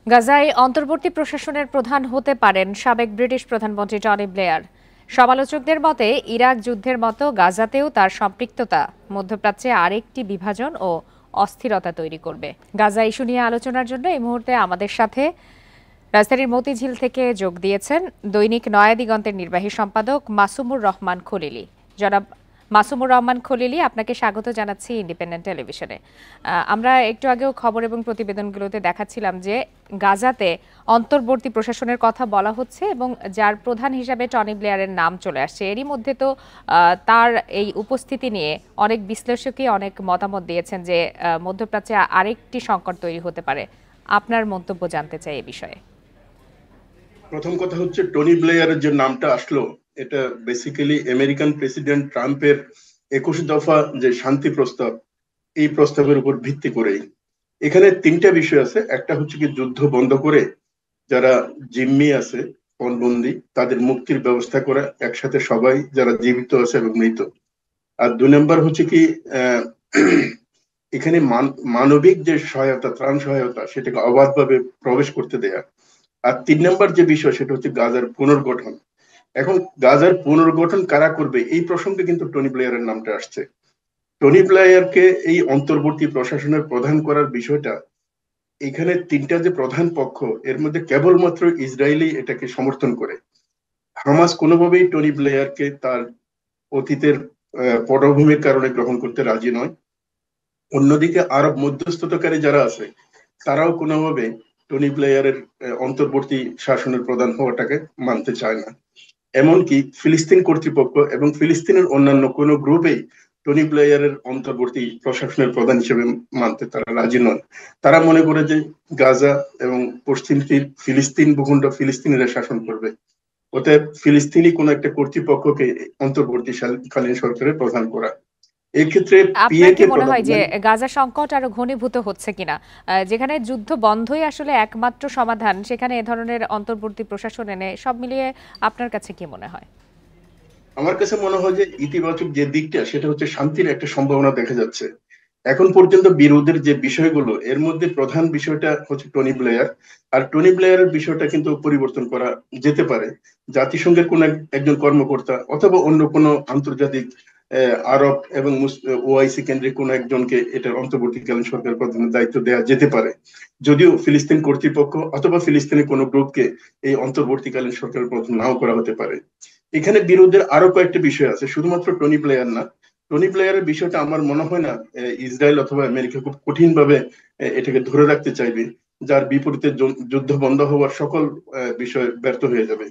গাজায় অন্তর্বর্তী প্রশাসনের প্রধান হতে পারেন সাবেক ব্রিটিশ প্রধানমন্ত্রী টনি ব্লেয়ার। সমালোচকদের মতে ইরাক যুদ্ধের মতো গাজাতেও তার সম্পৃক্ততা মধ্যপ্রাচ্যে আরেকটি বিভাজন ও অস্থিরতা তৈরি করবে। গাজা ইস্যু নিয়ে আলোচনার জন্য এই মুহূর্তে আমাদের সাথে রাজধানীর মতিঝিল থেকে যোগ দিয়েছেন দৈনিক নয়া দিগন্তের নির্বাহী সম্পাদক মাসুমুর রহমান খলিলি। জনাব মাসুমুর রহমান খলিলি, আপনাকে স্বাগত জানাচ্ছি ইন্ডিপেন্ডেন্ট টেলিভিশনে। আমরা একটু আগেও খবর এবং প্রতিবেদনগুলোতে দেখাচ্ছিলাম যে গাজাতে অন্তর্বর্তী প্রশাসনের কথা বলা হচ্ছে এবং যার প্রধান হিসাবে টনি ব্লেয়ারের নাম চলে আসছে। এরই মধ্যে তো তার এই উপস্থিতি নিয়ে অনেক বিশ্লেষকই অনেক মতামত দিয়েছেন যে মধ্যপ্রাচ্যে আরেকটি সংকট তৈরি হতে পারে। আপনার মন্তব্য জানতে চাই এ বিষয়ে। প্রথম কথা হচ্ছে, টনি ব্লেয়ারের যে নামটা আসলো, এটা বেসিক্যালি আমেরিকান প্রেসিডেন্ট ট্রাম্পের 21 দফা যে শান্তি প্রস্তাব, এই প্রস্তাবের উপর ভিত্তি করেই। এখানে তিনটা বিষয় আছে। একটা হচ্ছে কি, যুদ্ধ বন্ধ করে যারা জিম্মি আছে, পণবন্দি, তাদের মুক্তির ব্যবস্থা করা, একসাথে সবাই যারা জীবিত আছে এবং মৃত। আর 2 নম্বর হচ্ছে কি, আহ এখানে মানবিক যে সহায়তা, ত্রাণ সহায়তা, সেটাকে অবাধভাবে প্রবেশ করতে দেয়া। আর 3 নম্বর যে বিষয়, সেটা হচ্ছে গাজার পুনর্গঠন। এখন গাজার পুনর্গঠন কারা করবে, এই প্রসঙ্গে কিন্তু টনি ব্লেয়ারের নামটা আসছে। টনি ব্লেয়ারকে এই অন্তর্বর্তী প্রশাসনের প্রধান করার বিষয়টা, এখানে তিনটা যে প্রধান পক্ষ, এর মধ্যে কেবলমাত্র ইসরায়েলই এটাকে সমর্থন করে। হামাস কোনোভাবেই টনি ব্লেয়ারকে তার অতীতের পটভূমির কারণে গ্রহণ করতে রাজি নয়। অন্যদিকে আরব মধ্যস্থতাকারী যারা আছে, তারাও কোনোভাবে টনি ব্লেয়ারের অন্তর্বর্তী শাসনের প্রধান হওয়াটাকে মানতে চায় না। এমনকি ফিলিস্তিন কর্তৃপক্ষ এবং ফিলিস্তিনের অন্যান্য কোনো গ্রুপেই টনি ব্লেয়ারের অন্তর্বর্তী প্রশাসনের প্রধান হিসেবে মানতে তারা রাজি নন। তারা মনে করে যে গাজা এবং পশ্চিম তীর, ফিলিস্তিন ভূখণ্ড ফিলিস্তিনিরা শাসন করবে। অতএব ফিলিস্তিনি কোন একটা কর্তৃপক্ষকে অন্তর্বর্তীকালীন সরকারের প্রধান করা, এক্ষেত্রে আপনার কি পিএকে মনে প্রধান হয় যে গাজা সংকট আরো ঘনীভূত হচ্ছে কিনা? যেখানে যুদ্ধ বন্ধই আসলে একমাত্র সমাধান, সেখানে এ ধরনের অন্তর্বর্তী প্রশাসন এনে সব মিলিয়ে আপনার কাছে কি মনে হয়? আমার কাছে মনে হয় যে ইতিবাচক যে দিকটা, সেটা হচ্ছে শান্তির একটা সম্ভাবনা দেখা যাচ্ছে। এখন পর্যন্ত বিরোধের যে বিষয়গুলো, এর মধ্যে প্রধান বিষয়টা হচ্ছে টনি ব্লেয়ার। আর টনি ব্লেয়ারের বিষয়টা কিন্তু পরিবর্তন করা যেতে পারে। জাতিসংঘের কোন একজন কর্মকর্তা অথবা অন্য কোনো আন্তর্জাতিক আরব এবং ওআইসি কেন্দ্রিক কোন একজনকে এটার অন্তর্বর্তীকালীন সরকার প্রধানের দায়িত্ব দেওয়া যেতে পারে। যদিও ফিলিস্তিন কর্তৃপক্ষ অথবা ফিলিস্তিনি কোনো গ্রুপকে এই অন্তর্বর্তীকালীন সরকারের প্রধান নাও করা হতে পারে। এখানে বিরোধের আরো কয়েকটা বিষয় আছে, শুধুমাত্র টনি ব্লেয়ার না। টনি ব্লেয়ারের বিষয়টা আমার মনে হয় না ইসরায়েল অথবা আমেরিকা খুব কঠিন ভাবে এটাকে ধরে রাখতে চাইবে, যার বিপরীতে যুদ্ধ বন্ধ হওয়ার সকল বিষয় ব্যর্থ হয়ে যাবে।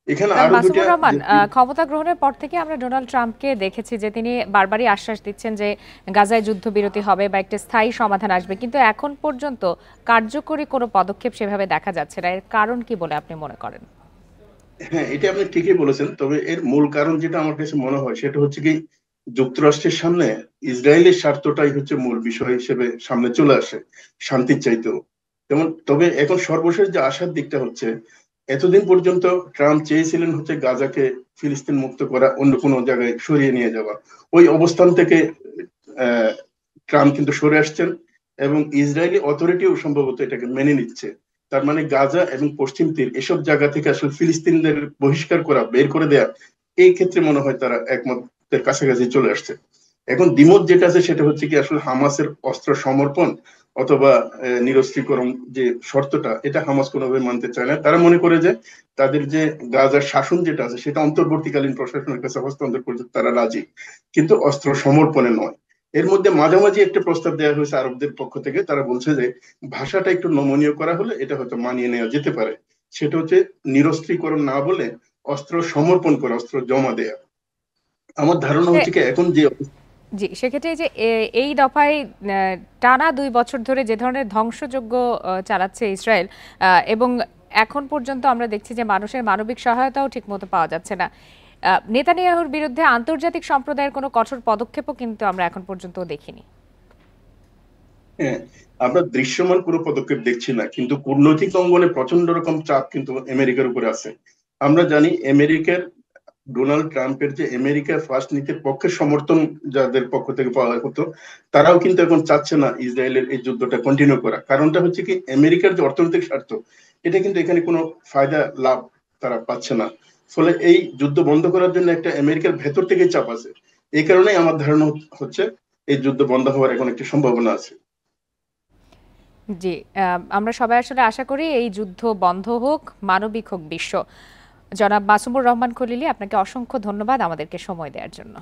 এখানে আরো দুটা মাসুমুর রহমান, ক্ষমতা গ্রহণের পর থেকে আমরা ডোনাল্ড ট্রাম্পকে দেখেছি যে তিনি বারবারই আশ্বাস দিচ্ছেন যে গাজায় যুদ্ধবিরতি হবে বা একটা স্থায়ী সমাধান আসবে, কিন্তু এখন পর্যন্ত কার্যকরী কোনো পদক্ষেপ সেভাবে দেখা যাচ্ছে না। এর কারণ কি বলে আপনি মনে করেন? হ্যাঁ, এটা আপনি ঠিকই বলেছেন। তবে এর মূল কারণ যেটা আমার কাছে মনে হয়, সেটা হচ্ছে কি, যুক্তরাষ্ট্রের সামনে ইসরায়েলের স্বার্থটাই হচ্ছে মূল বিষয় হিসেবে সামনে চলে আসে, শান্তির চাইতেও। যেমন, তবে এখন সর্বশেষ যে আশার দিকটা হচ্ছে, এতদিন পর্যন্ত ট্রাম্প চেয়েছিলেন হচ্ছে গাজাকে ফিলিস্তিন মুক্ত করা, অন্য কোনো জায়গায় সরিয়ে নিয়ে যাওয়া। ওই অবস্থান থেকে আহ ট্রাম্প কিন্তু সরে আসছেন, এবং ইসরায়েলি অথরিটিও সম্ভবত এটাকে মেনে নিচ্ছে। তার মানে গাজা এবং পশ্চিম তীর, এসব জায়গা থেকে আসলে ফিলিস্তিনদের বহিষ্কার করা, বের করে দেয়া, এই ক্ষেত্রে মনে হয় তারা একমতের কাছাকাছি চলে আসছে। এখন দ্বিমত যেটা আছে, সেটা হচ্ছে কি, আসলে হামাসের অস্ত্র সমর্পণ অথবা নিরস্ত্রীকরণ যে শর্তটা, এটা হামাস কোনোভাবে মানতে চায় না। তারা মনে করে যে তাদের যে গাজার শাসন যেটা আছে, সেটা অন্তর্বর্তীকালীন প্রশাসনের কাছে হস্তান্তর করতে তারা রাজি, কিন্তু অস্ত্র সমর্পণে নয়। এর মধ্যে মাঝামাঝি একটা প্রস্তাব দেওয়া হয়েছে আরবদের পক্ষ থেকে। তারা বলছে যে ভাষাটা একটু নমনীয় করা হলে এটা হয়তো মানিয়ে নেওয়া যেতে পারে। সেটা হচ্ছে নিরস্ত্রীকরণ না বলে অস্ত্র সমর্পণ করা, অস্ত্র জমা দেয়া। আমার ধারণা হচ্ছে কি, এখন যে জি, সেক্ষেত্রে এই যে এই দফায় টানা ২ বছর ধরে যে ধরনের ধ্বংসযজ্ঞ চালাচ্ছে ইসরায়েল, এবং এখন পর্যন্ত আমরা দেখছি যে মানুষের মানবিক সহায়তাও ঠিকমতো পাওয়া যাচ্ছে না। নেতানিয়াহুর বিরুদ্ধে আন্তর্জাতিক সম্প্রদায়ের কোনো কঠোর পদক্ষেপও কিন্তু আমরা এখন পর্যন্ত দেখিনি। হ্যাঁ, আমরা দৃশ্যমান কোনো পদক্ষেপ দেখছি না, কিন্তু কূটনৈতিক অঙ্গনে প্রচন্ড রকম চাপ কিন্তু আমেরিকার উপরে আছে। আমরা জানি আমেরিকার ডোনাল্ড ট্রাম্পের যে আমেরিকা ফার্স্ট নীতির পক্ষে সমর্থন যাদের পক্ষ থেকে পাওয়া হতো, তারাও কিন্তু এখন চাচ্ছে না ইসরায়েলের এই যুদ্ধটা কন্টিনিউ করা। কারণটা হচ্ছে কি, আমেরিকার যে অর্থনৈতিক স্বার্থ, এটা কিন্তু এখানে কোনো ফায়দা লাভ তারা পাচ্ছে না। ফলে এই যুদ্ধ বন্ধ করার জন্য একটা আমেরিকার ভেতর থেকেই চাপ আছে। এই কারণেই আমার ধারণা হচ্ছে এই যুদ্ধ বন্ধ হওয়ার এখন একটি সম্ভাবনা আছে। জি, আমরা সবাই আসলে আশা করি এই যুদ্ধ বন্ধ হোক, মানবিক হোক বিশ্ব। জনাব মাসুমুর রহমান খলিলি, আপনাকে অসংখ্য ধন্যবাদ আমাদেরকে সময় দেওয়ার জন্য।